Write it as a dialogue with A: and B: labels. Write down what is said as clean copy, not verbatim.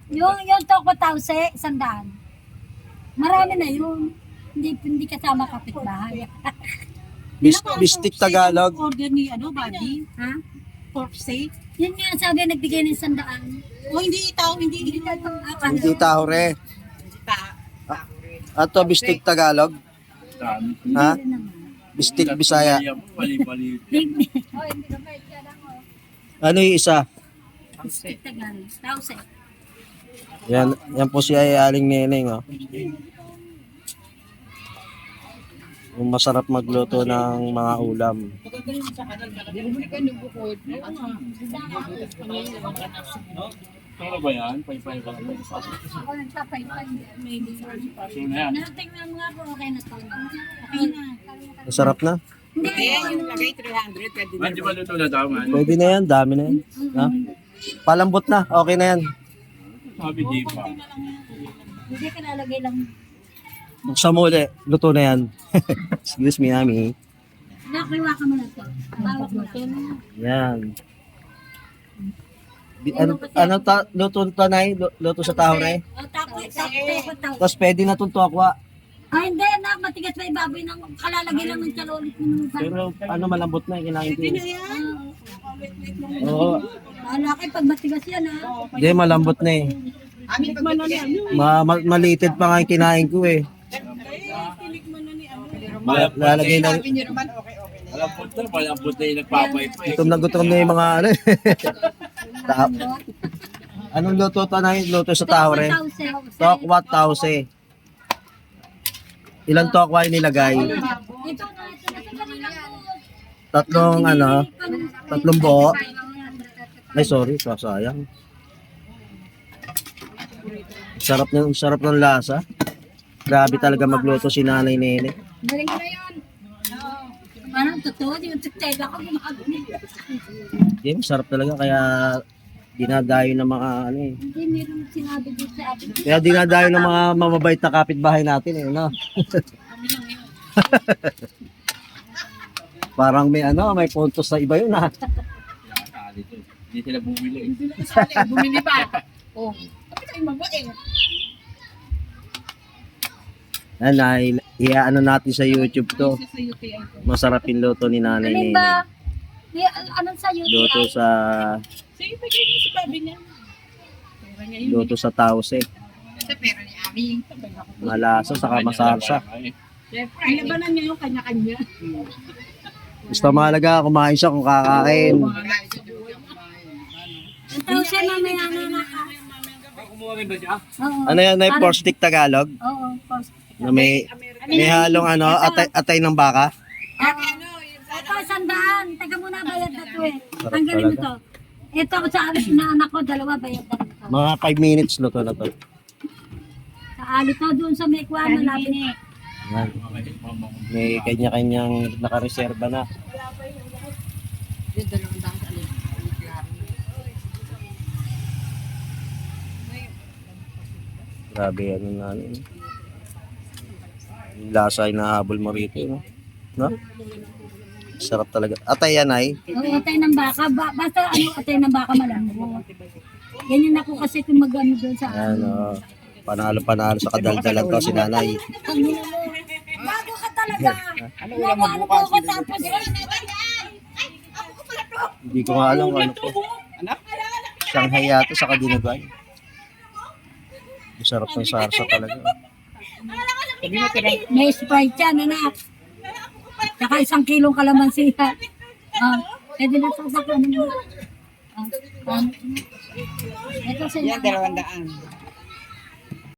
A: Yung toko tause, 100. Marami na yun. Hindi kasama kapitbahay.
B: Bistik Tagalog.
C: Order ni Buddy?
A: Ha?
C: Pork steak?
A: Yun nga sabi, nagbigay ng 100.
C: O hindi itaw, hindi
B: Hindi tahure. Ato bistik Tagalog. Ha? Bistik Bisaya. Ano yung isa?
A: Tause.
B: Yan po si Aling Neneng, oh. Yung masarap magluto ng mga ulam.
D: Ano ba yan? Pay-pay ba?
A: Ako nagpapaypay. Maybe.
D: So na yan.
A: Natingnan mo nga po, okay na to. Okay na.
B: Masarap na?
A: Hindi,
C: lagay 300 pwede
D: Man, di ba luto na tao, man?
B: Pwede na yan, dami na yan. Ha? Palambot na, okay na yan.
D: Sabi di pa.
A: hindi ka nalagay lang.
B: Buksan mo ulit, luto na yan. Excuse me, Ami.
A: Nakiwa ka mo na to. Bawak mo to.
B: Yan. Luto to na luto sa tahure.
A: Tapos.
B: Tapos pwede na itong tuwakwa.
A: Ay, hindi, anak. Matigas pa ibaboy ng kalalagay lang ng kalolit mo naman sa...
B: Pero malambot na, kinain ko.
C: yan.
B: Oo,
A: Wala kayo pag matigas yan, ha?
B: hindi, malambot na eh.
C: Tikman na ni
B: Malited pa nga yung kinain ko eh. Lalagay na,
C: Sabi niyo naman, okay.
D: Malambot na yung nagpapay-pay.
B: gutom na yung mga ano. Anong luto to na yung luto sa tahure? Tokwa tause. Ilang tokwa yung nilagay?
A: Ito na, ito na kanila po.
B: Tatlong buo. Ay, sorry, sayang. Sarap ng lasa. Grabe talaga magluto si Nanay Nene.
A: Galing na yun. Parang totoo, yung tutela ko gumagawin.
B: Hindi, masarap talaga kaya dinadayo ng mga ano eh.
A: Hindi, meron sinabi dito sa atin.
B: Kaya dinadayo ng mga mamabait na kapitbahay natin eh, no? Parang may puntos sa iba yun ha.
D: Hindi sila bumili.
C: Bumili pa. Oh. Kapit tayo mabuti.
B: Nanay, iaano natin sa YouTube to.
C: Sa UTI ko.
B: Masarap yung luto ni Nanay
A: Alin
B: Nene.
A: ba? Anong sa UTI?
B: Luto sa
C: Sige, pagkain niyo si Bobby niya. Pera niya yun.
B: luto sa tause.
C: Sa pera ni Ami.
B: Malasa saka masarsa.
C: Siyempre, ay labanan niya yung kanya-kanya.
B: Basta mahalaga kumain siya kung kakain.
A: Ang tause mamaya na.
D: Kumuha rin ba siya?
A: Oo.
B: Ano yan, ay pork stick Tagalog?
A: Oo, first.
B: Na may halong atay ng baka.
A: Ito, 100. Teka muna, bayad na to eh.
B: Sarap
A: Tanggalin mo
B: talaga.
A: to. Ito, sa alis na anak ko, 2 bayad na to.
B: Mga 5 minutes luto na to.
A: Sa alis to, doon sa may kwan, malapit.
B: Yan. May kanya-kanyang nakareserba na.
C: Yung 200 sa alin.
B: Grabe ano na ano. Yung lasa ay nahabol mo rito. No? Sarap talaga. Atay yan ay.
A: Oo, atay ng baka. Basta atay ng baka malambot. Ganyan ako kasi kung mag-ano doon sa
B: Ano, panalo sa kadaldalan to si Nanay.
A: Bago ka talaga. Ano po ako tapos.
B: Hindi ko nga alam kung ano po. Shanghai yata sa Kadinagay. Masarap ng sarsa talaga.
A: May Sprite yan, anak. Saka 1 kilong kalamansi. Pwede na sa sakyan mo. Ito sila.
C: Yan, 200.